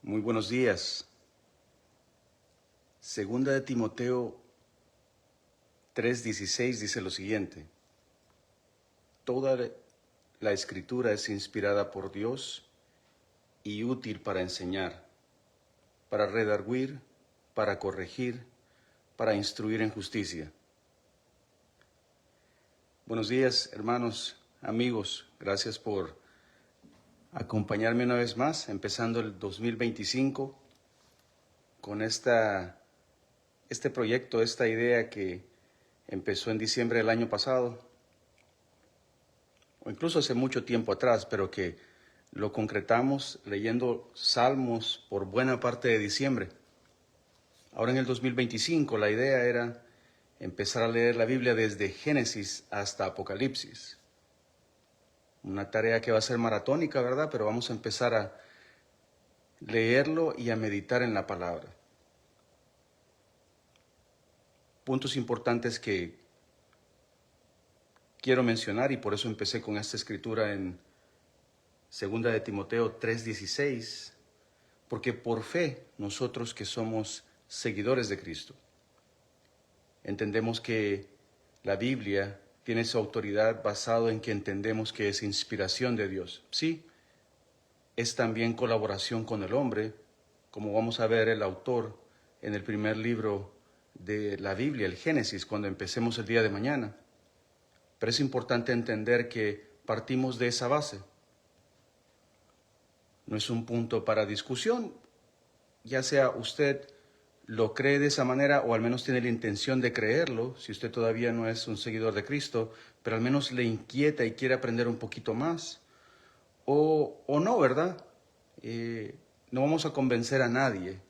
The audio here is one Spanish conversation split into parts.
Muy buenos días. Segunda de Timoteo 3:16 dice lo siguiente: Toda la escritura es inspirada por Dios y útil para enseñar, para redarguir, para corregir, para instruir en justicia. Buenos días, hermanos, amigos. Gracias por acompañarme una vez más, empezando el 2025 con este proyecto, esta idea que empezó en diciembre del año pasado, o incluso hace mucho tiempo atrás, pero que lo concretamos leyendo Salmos por buena parte de diciembre. Ahora en el 2025 la idea era empezar a leer la Biblia desde Génesis hasta Apocalipsis. Una tarea que va a ser maratónica, ¿verdad? Pero vamos a empezar a leerlo y a meditar en la palabra. Puntos importantes que quiero mencionar, y por eso empecé con esta escritura en Segunda de Timoteo 3:16, porque por fe nosotros que somos seguidores de Cristo, entendemos que la Biblia tiene su autoridad basado en que entendemos que es inspiración de Dios. Sí, es también colaboración con el hombre, como vamos a ver el autor en el primer libro de la Biblia, el Génesis, cuando empecemos el día de mañana. Pero es importante entender que partimos de esa base. No es un punto para discusión, ya sea usted lo cree de esa manera o al menos tiene la intención de creerlo, si usted todavía no es un seguidor de Cristo, pero al menos le inquieta y quiere aprender un poquito más, o no, ¿verdad? No vamos a convencer a nadie,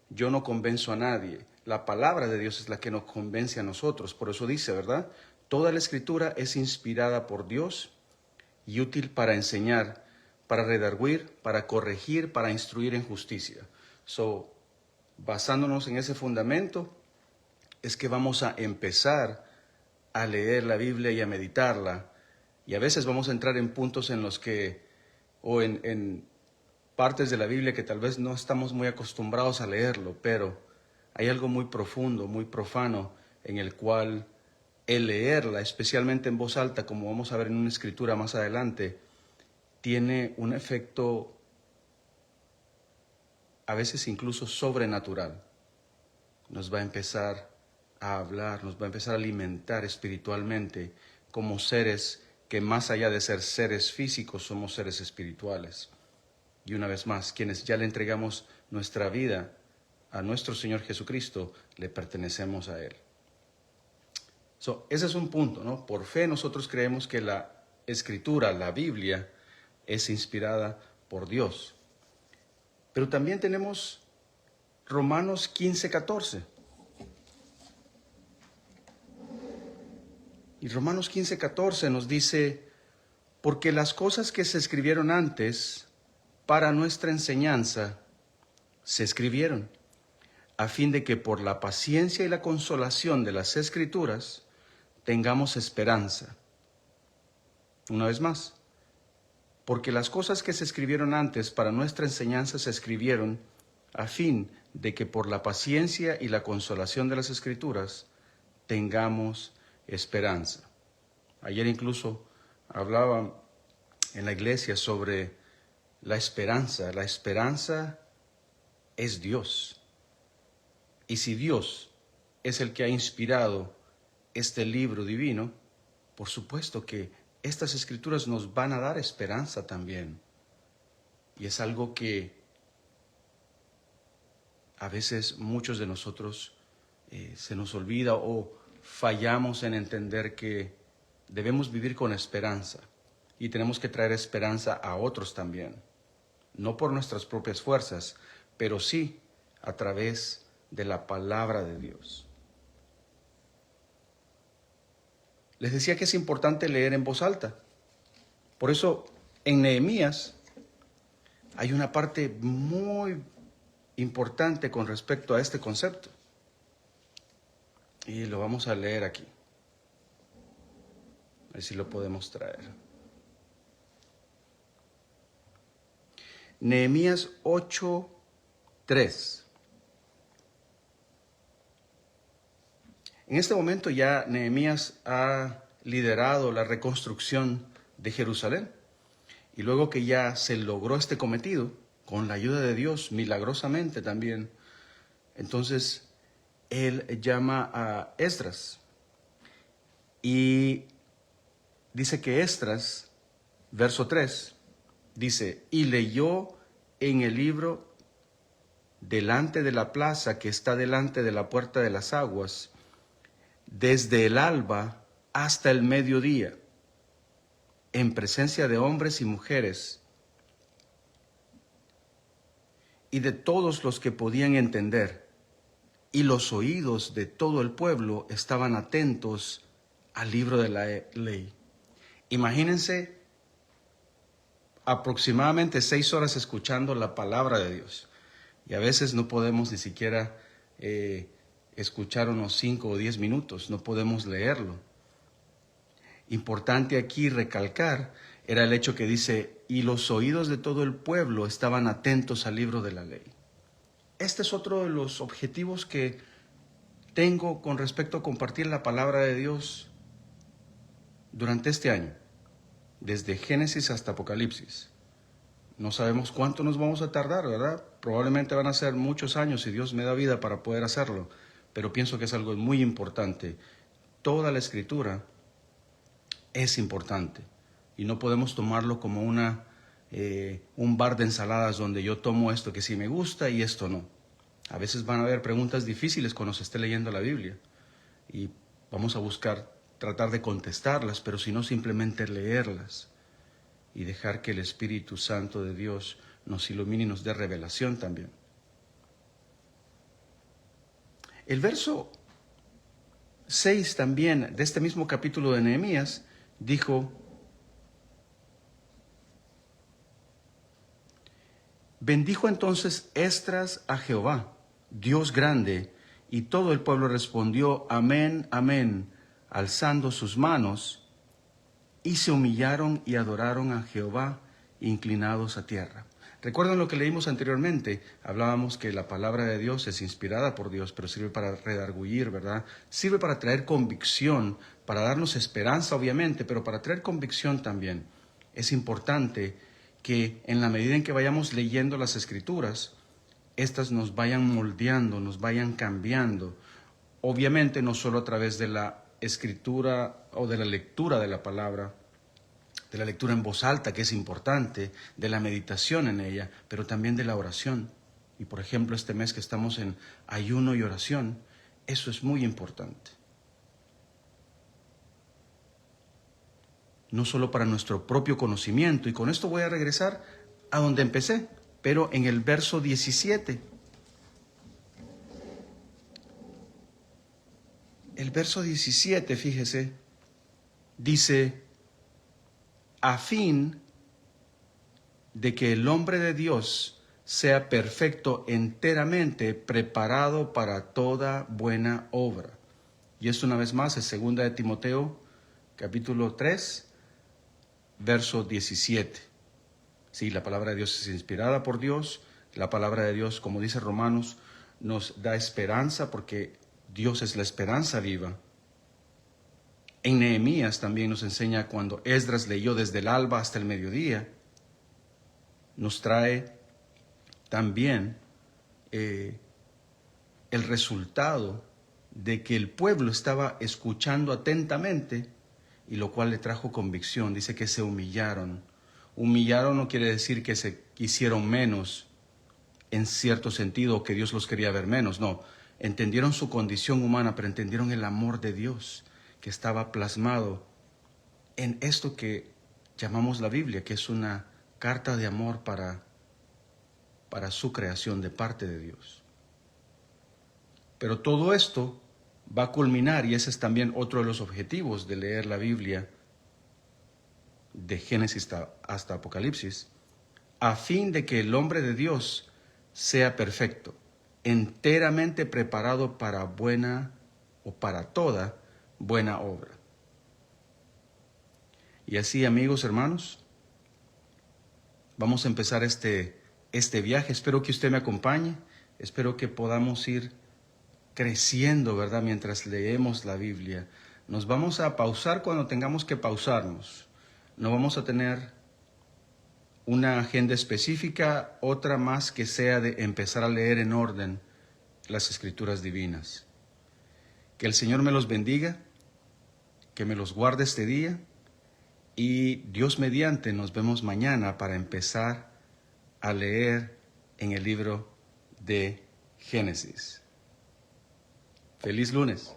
yo no convenzo a nadie, la palabra de Dios es la que nos convence a nosotros, por eso dice, ¿verdad? Toda la escritura es inspirada por Dios y útil para enseñar, para redarguir, para corregir, para instruir en justicia. Basándonos en ese fundamento, es que vamos a empezar a leer la Biblia y a meditarla. Y a veces vamos a entrar en puntos en los que, o en partes de la Biblia que tal vez no estamos muy acostumbrados a leerlo, pero hay algo muy profundo, muy profano, en el cual el leerla, especialmente en voz alta, como vamos a ver en una escritura más adelante, tiene un efecto a veces incluso sobrenatural. Nos va a empezar a hablar, nos va a empezar a alimentar espiritualmente como seres que más allá de ser seres físicos somos seres espirituales. Y una vez más, quienes ya le entregamos nuestra vida a nuestro Señor Jesucristo, le pertenecemos a Él. Ese es un punto, ¿no? Por fe nosotros creemos que la Escritura, la Biblia, es inspirada por Dios. Pero también tenemos Romanos 15:14. Y Romanos 15:14 nos dice, porque las cosas que se escribieron antes para nuestra enseñanza se escribieron, a fin de que por la paciencia y la consolación de las Escrituras tengamos esperanza. Una vez más, porque las cosas que se escribieron antes para nuestra enseñanza se escribieron, a fin de que por la paciencia y la consolación de las Escrituras tengamos esperanza. Ayer incluso hablaba en la iglesia sobre la esperanza. La esperanza es Dios. Y si Dios es el que ha inspirado este libro divino, por supuesto que estas escrituras nos van a dar esperanza también. Y es algo que a veces muchos de nosotros se nos olvida o fallamos en entender que debemos vivir con esperanza y tenemos que traer esperanza a otros también. No por nuestras propias fuerzas, pero sí a través de la palabra de Dios. Les decía que es importante leer en voz alta. Por eso en Nehemías hay una parte muy importante con respecto a este concepto. Y lo vamos a leer aquí. A ver si lo podemos traer. Nehemías 8, 3. En este momento ya Nehemías ha liderado la reconstrucción de Jerusalén. Y luego que ya se logró este cometido, con la ayuda de Dios, milagrosamente también, entonces él llama a Esdras. Y dice que Esdras, verso 3, dice, y leyó en el libro delante de la plaza que está delante de la puerta de las aguas, desde el alba hasta el mediodía, en presencia de hombres y mujeres y de todos los que podían entender, y los oídos de todo el pueblo estaban atentos al libro de la ley. Imagínense aproximadamente 6 horas escuchando la palabra de Dios, y a veces no podemos ni siquiera escuchar unos 5 o 10 minutos, no podemos leerlo. Importante aquí recalcar era el hecho que dice, y los oídos de todo el pueblo estaban atentos al libro de la ley. Este es otro de los objetivos que tengo con respecto a compartir la palabra de Dios durante este año, desde Génesis hasta Apocalipsis. No sabemos cuánto nos vamos a tardar, ¿verdad? Probablemente van a ser muchos años si Dios me da vida para poder hacerlo, pero pienso que es algo muy importante. Toda la Escritura es importante y no podemos tomarlo como un bar de ensaladas donde yo tomo esto que sí me gusta y esto no. A veces van a haber preguntas difíciles cuando se esté leyendo la Biblia y vamos a buscar tratar de contestarlas, pero si no, simplemente leerlas y dejar que el Espíritu Santo de Dios nos ilumine y nos dé revelación también. El verso 6 también de este mismo capítulo de Nehemías dijo, bendijo entonces Esdras a Jehová, Dios grande, y todo el pueblo respondió, amén, amén, alzando sus manos, y se humillaron y adoraron a Jehová, inclinados a tierra. Recuerden lo que leímos anteriormente, hablábamos que la palabra de Dios es inspirada por Dios, pero sirve para redarguir, ¿verdad? Sirve para traer convicción, para darnos esperanza, obviamente, pero para traer convicción también. Es importante que en la medida en que vayamos leyendo las Escrituras, estas nos vayan moldeando, nos vayan cambiando. Obviamente no solo a través de la escritura o de la lectura de la palabra, de la lectura en voz alta, que es importante, de la meditación en ella, pero también de la oración. Y por ejemplo, este mes que estamos en ayuno y oración, eso es muy importante. No solo para nuestro propio conocimiento, y con esto voy a regresar a donde empecé, pero en el verso 17. El verso 17, fíjese, dice, a fin de que el hombre de Dios sea perfecto, enteramente preparado para toda buena obra. Y esto una vez más es 2 de Timoteo, capítulo 3, verso 17. Sí, la palabra de Dios es inspirada por Dios. La palabra de Dios, como dice Romanos, nos da esperanza porque Dios es la esperanza viva. En Nehemías también nos enseña cuando Esdras leyó desde el alba hasta el mediodía, nos trae también el resultado de que el pueblo estaba escuchando atentamente y lo cual le trajo convicción. Dice que se humillaron. Humillaron no quiere decir que se hicieron menos en cierto sentido, que Dios los quería ver menos. No, entendieron su condición humana, pero entendieron el amor de Dios que estaba plasmado en esto que llamamos la Biblia, que es una carta de amor para su creación de parte de Dios. Pero todo esto va a culminar, y ese es también otro de los objetivos de leer la Biblia, de Génesis hasta Apocalipsis, a fin de que el hombre de Dios sea perfecto, enteramente preparado para buena o para toda buena obra. Y así, amigos, hermanos, vamos a empezar este viaje. Espero que usted me acompañe. Espero que podamos ir creciendo, ¿verdad? Mientras leemos la Biblia. Nos vamos a pausar cuando tengamos que pausarnos. No vamos a tener una agenda específica, otra más que sea de empezar a leer en orden las Escrituras divinas. Que el Señor me los bendiga, que me los guarde este día y Dios mediante nos vemos mañana para empezar a leer en el libro de Génesis. Feliz lunes.